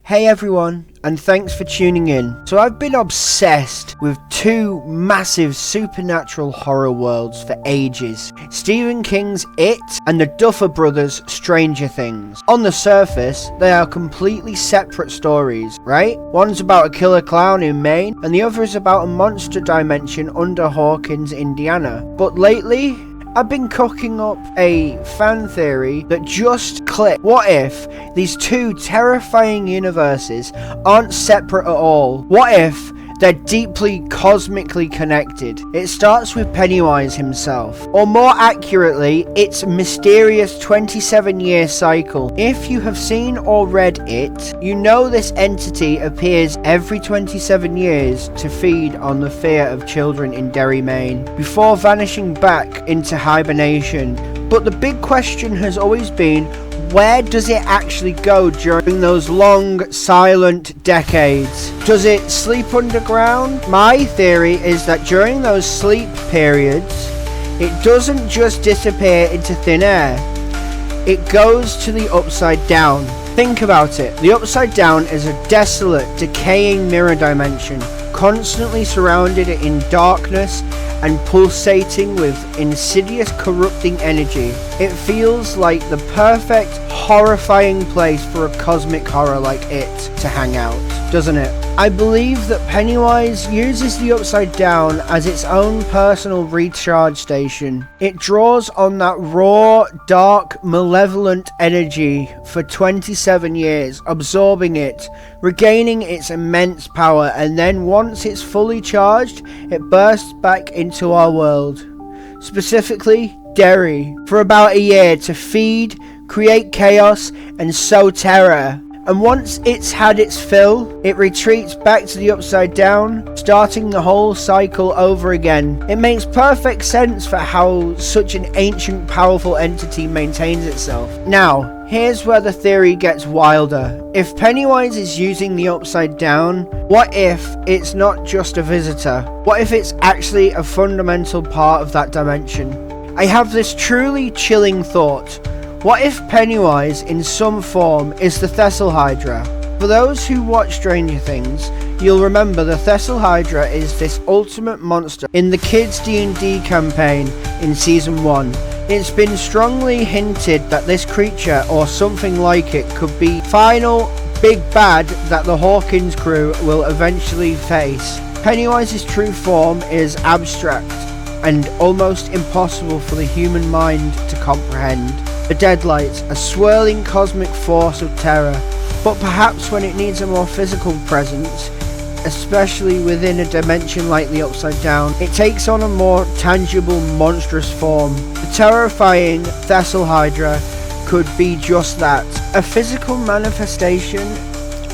Hey everyone, and thanks for tuning in. So I've been obsessed with two massive supernatural horror worlds for ages. Stephen King's It and the Duffer brothers' Stranger Things. On the surface, they are completely separate stories, right? One's about a killer clown in Maine, and the other is about a monster dimension under Hawkins, Indiana. But lately, I've been cooking up a fan theory that just clicked. What if these two terrifying universes aren't separate at all? What if they're deeply cosmically connected? It starts with Pennywise himself, or more accurately, its mysterious 27-year cycle. If you have seen or read It, you know this entity appears every 27 years to feed on the fear of children in Derry, Maine, before vanishing back into hibernation. But the big question has always been, where does it actually go during those long, silent decades? Does it sleep underground? My theory is that during those sleep periods, it doesn't just disappear into thin air. It goes to the upside down. Think about it. The upside down is a desolate, decaying mirror dimension, constantly surrounded in darkness and pulsating with insidious, corrupting energy. It feels like the perfect, horrifying place for a cosmic horror like It to hang out, doesn't it? I believe that Pennywise uses the Upside Down as its own personal recharge station. It draws on that raw, dark, malevolent energy for 27 years, absorbing it, regaining its immense power, and then once it's fully charged, it bursts back into our world. Specifically, Derry, for about a year to feed, create chaos, and sow terror. And once it's had its fill, it retreats back to the Upside Down, starting the whole cycle over again. It makes perfect sense for how such an ancient, powerful entity maintains itself. Now, here's where the theory gets wilder. If Pennywise is using the Upside Down, what if it's not just a visitor? What if it's actually a fundamental part of that dimension? I have this truly chilling thought. What if Pennywise in some form is the Thessalhydra? For those who watch Stranger Things, you'll remember the Thessalhydra is this ultimate monster in the Kids D&D campaign in Season 1. It's been strongly hinted that this creature, or something like it, could be the final big bad that the Hawkins crew will eventually face. Pennywise's true form is abstract and almost impossible for the human mind to comprehend. The Deadlights, a swirling cosmic force of terror, but perhaps when it needs a more physical presence, especially within a dimension like the Upside Down, it takes on a more tangible, monstrous form. The terrifying Thessalhydra could be just that, a physical manifestation,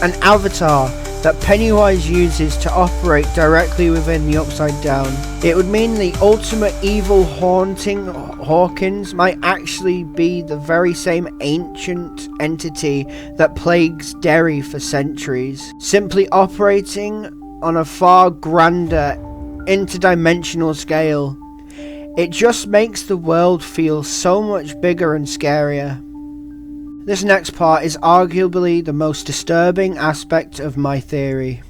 an avatar that Pennywise uses to operate directly within the Upside Down. It would mean the ultimate evil haunting Hawkins might actually be the very same ancient entity that plagues Derry for centuries, simply operating on a far grander, interdimensional scale. It just makes the world feel so much bigger and scarier. This next part is arguably the most disturbing aspect of my theory.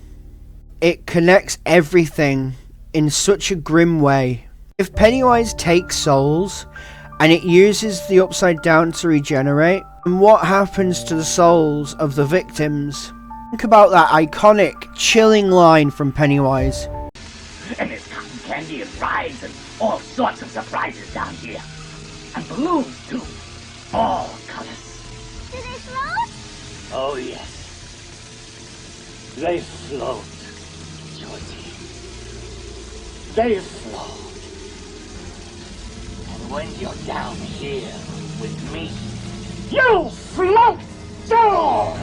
It connects everything in such a grim way. If Pennywise takes souls, and it uses the Upside Down to regenerate, then what happens to the souls of the victims? Think about that iconic, chilling line from Pennywise. And there's cotton candy and rides and all sorts of surprises down here. And balloons, too. All colors. Do they float? Oh, yes. They float, Georgie. They float. And when you're down here with me, you float too!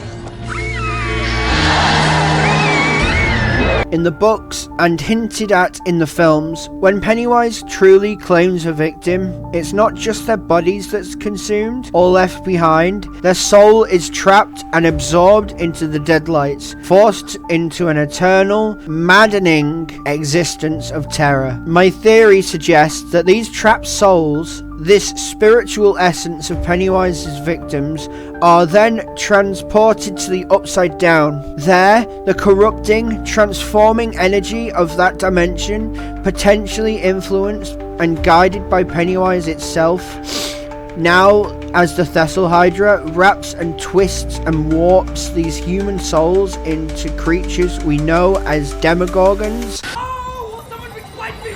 In the books, and hinted at in the films, when Pennywise truly claims a victim, it's not just their bodies that's consumed or left behind. Their soul is trapped and absorbed into the Deadlights, forced into an eternal, maddening existence of terror. My theory suggests that these trapped souls This spiritual essence of Pennywise's victims are then transported to the Upside Down. There, the corrupting, transforming energy of that dimension, potentially influenced and guided by Pennywise itself, now as the Thessalhydra wraps and twists and warps these human souls into creatures we know as demogorgons. Oh, someone required me!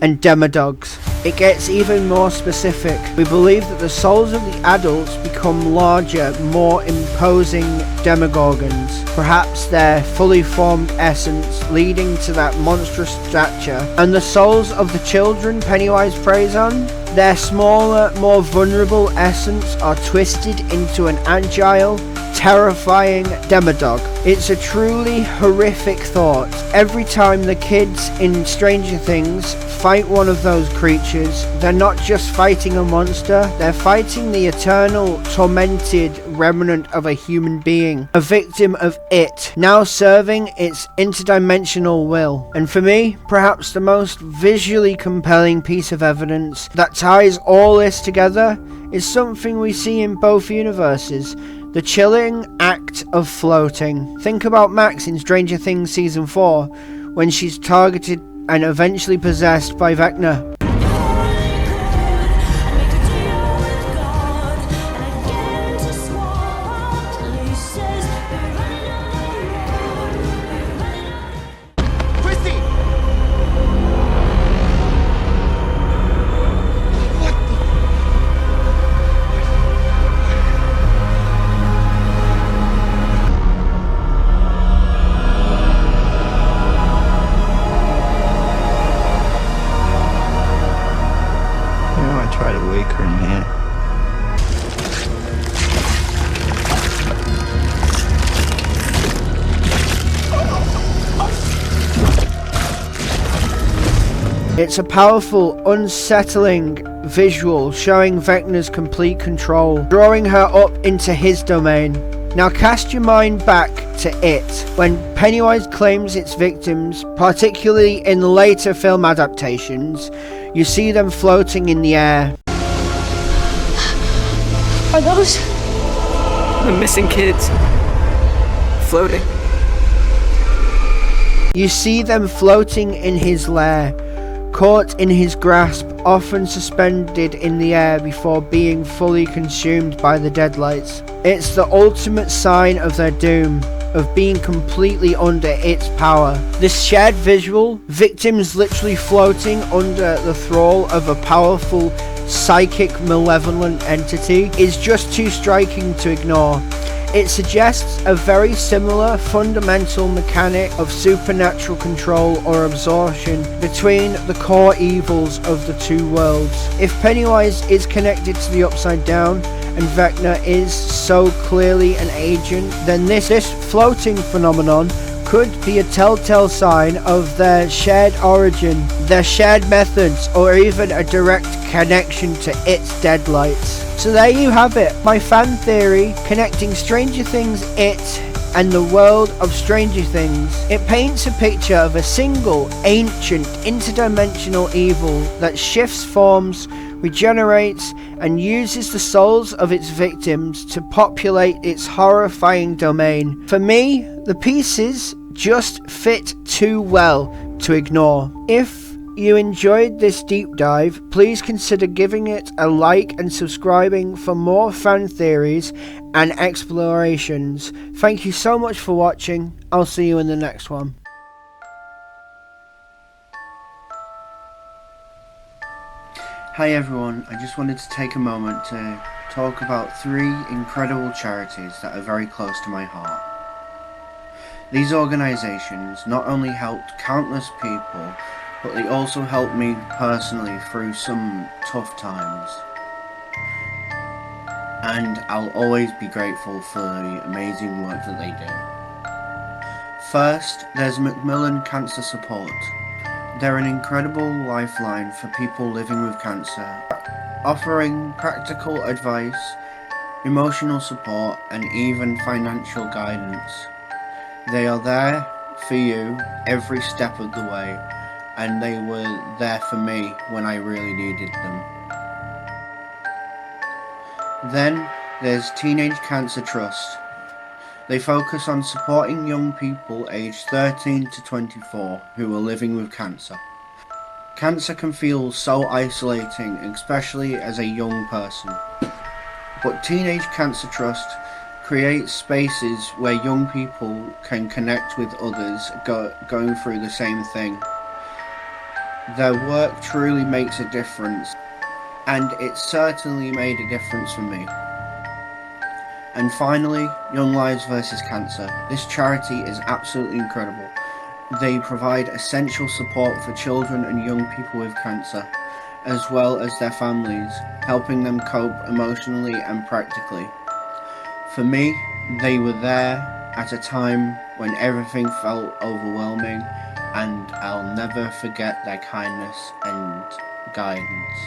And demodogs. It gets even more specific. We believe that the souls of the adults become larger, more imposing demogorgons, perhaps their fully formed essence leading to that monstrous stature. And the souls of the children Pennywise preys on, their smaller, more vulnerable essence are twisted into an agile, terrifying demodog. It's a truly horrific thought. Every time the kids in Stranger Things fight one of those creatures, they're not just fighting a monster, they're fighting the eternal, tormented remnant of a human being, a victim of it, now serving its interdimensional will. And for me, perhaps the most visually compelling piece of evidence that ties all this together is something we see in both universes: the chilling act of floating. Think about Max in Stranger Things Season 4, when she's targeted and eventually possessed by Vecna. Try to wake her, man. It's a powerful, unsettling visual showing Vecna's complete control, drawing her up into his domain. Now cast your mind back to It, when Pennywise claims its victims, particularly in the later film adaptations. You see them floating in the air. Are those? The missing kids. Floating. You see them floating in his lair, caught in his grasp, often suspended in the air before being fully consumed by the Deadlights. It's the ultimate sign of their doom, of being completely under its power. This shared visual, victims literally floating under the thrall of a powerful, psychic, malevolent entity, is just too striking to ignore. It suggests a very similar fundamental mechanic of supernatural control or absorption between the core evils of the two worlds. If Pennywise is connected to the Upside Down, and Vecna is so clearly an agent, then this floating phenomenon could be a telltale sign of their shared origin, their shared methods, or even a direct connection to its Deadlights. So there you have it, my fan theory connecting Stranger Things It and the world of Stranger Things. It paints a picture of a single, ancient, interdimensional evil that shifts forms, regenerates, and uses the souls of its victims to populate its horrifying domain. For me, the pieces just fit too well to ignore. If you enjoyed this deep dive, please consider giving it a like and subscribing for more fan theories and explorations. Thank you so much for watching. I'll see you in the next one. Hi everyone, I just wanted to take a moment to talk about 3 incredible charities that are very close to my heart. These organisations not only helped countless people, but they also helped me personally through some tough times. And I'll always be grateful for the amazing work that they do. First, there's Macmillan Cancer Support. They're an incredible lifeline for people living with cancer, offering practical advice emotional support, and even financial guidance. They are there for you every step of the way, and they were there for me when I really needed them. Then there's Teenage Cancer Trust. They focus on supporting young people aged 13 to 24 who are living with cancer. Cancer can feel so isolating, especially as a young person. But Teenage Cancer Trust creates spaces where young people can connect with others going through the same thing. Their work truly makes a difference, and it certainly made a difference for me. And finally, Young Lives vs Cancer. This charity is absolutely incredible. They provide essential support for children and young people with cancer, as well as their families, helping them cope emotionally and practically. For me, they were there at a time when everything felt overwhelming, and I'll never forget their kindness and guidance.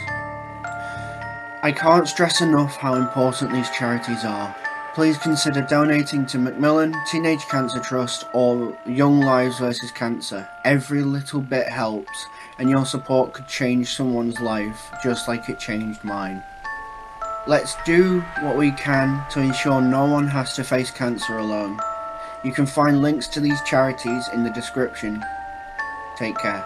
I can't stress enough how important these charities are. Please consider donating to Macmillan, Teenage Cancer Trust, or Young Lives vs Cancer. Every little bit helps, and your support could change someone's life just like it changed mine. Let's do what we can to ensure no one has to face cancer alone. You can find links to these charities in the description. Take care.